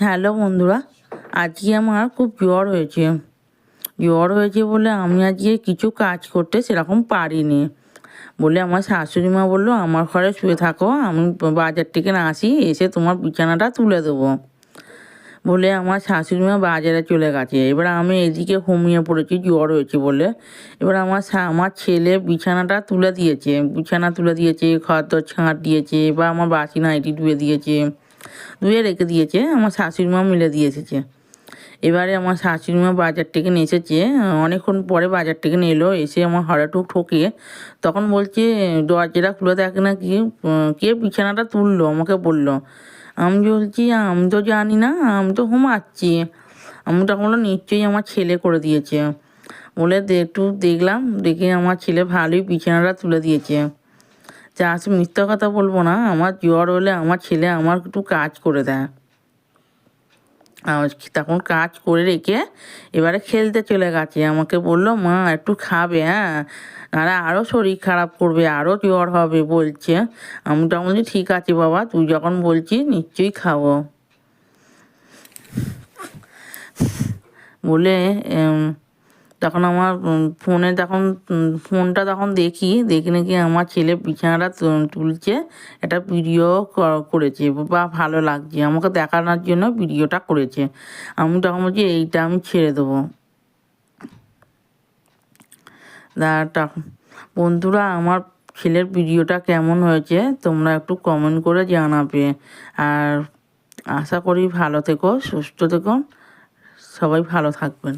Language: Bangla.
হ্যালো বন্ধুরা, আজকে আমার খুব জ্বর হয়েছে বলে আমি আজকে কিছু কাজ করতে সেরকম পারিনি। বলে আমার শাশুড়ি মা বললো আমার ঘরে শুয়ে থাকো, আমি বাজার থেকে আসি, এসে তোমার বিছানাটা তুলে দেবো। বলে আমার শাশুড়ি মা বাজারে চলে গেছে। এবার আমি এদিকে ঘুমিয়ে পড়েছি জ্বর হয়েছে বলে। এবার আমার ছেলে বিছানা তুলে দিয়েছে, ঘর দর ঝাঁট দিয়েছে, বা আমার বাসি নাইটি ধুয়ে রেখে দিয়েছে, আমার শাশুড়ি মা মিলে দিয়ে এসেছে। এবারে আমার শাশুড়ি মা বাজার থেকে নিয়ে এসেছে, অনেকক্ষণ পরে বাজার থেকে নিয়ে এলো, এসে আমার হাড়াটুক ঠোকে। তখন বলছে দরজাটা খুলে দেখে না কি কে বিছানাটা তুললো, আমাকে বললো। আমি বলছি আমি তো জানি না, আমি তো ঘুমাচ্ছি। আমি তখন বললো নিশ্চয়ই আমার ছেলে করে দিয়েছে। বলে একটু দেখলাম, দেখে আমার ছেলে ভালোই বিছানাটা তুলে দিয়েছে। মিথ্যা কথা বলবো না, আমার জ্বর হলে আমার ছেলে আমার একটু কাজ করে দেয়। তখন কাজ করে রেখে এবারে খেলতে চলে গেছে। আমাকে বললো মা একটু খাবে, হ্যাঁ, নাহলে আরও শরীর খারাপ করবে, আরও জ্বর হবে বলছে। আমি তখন বলছি ঠিক আছে বাবা, তুই যখন বলছিস নিশ্চয়ই খাবো। বলে তখন আমার ফোনটা দেখি নাকি আমার ছেলে বিছানাটা তুলছে, একটা ভিডিও করেছে, বা ভালো লাগছে আমাকে দেখানোর জন্য ভিডিওটা করেছে। আমি তখন বলছি এইটা আমি ছেড়ে দেবো। বন্ধুরা, আমার ছেলের ভিডিওটা কেমন হয়েছে তোমরা একটু কমেন্ট করে জানাবে। আর আশা করি ভালো থেকো, সুস্থ থেকো, সবাই ভালো থাকবেন।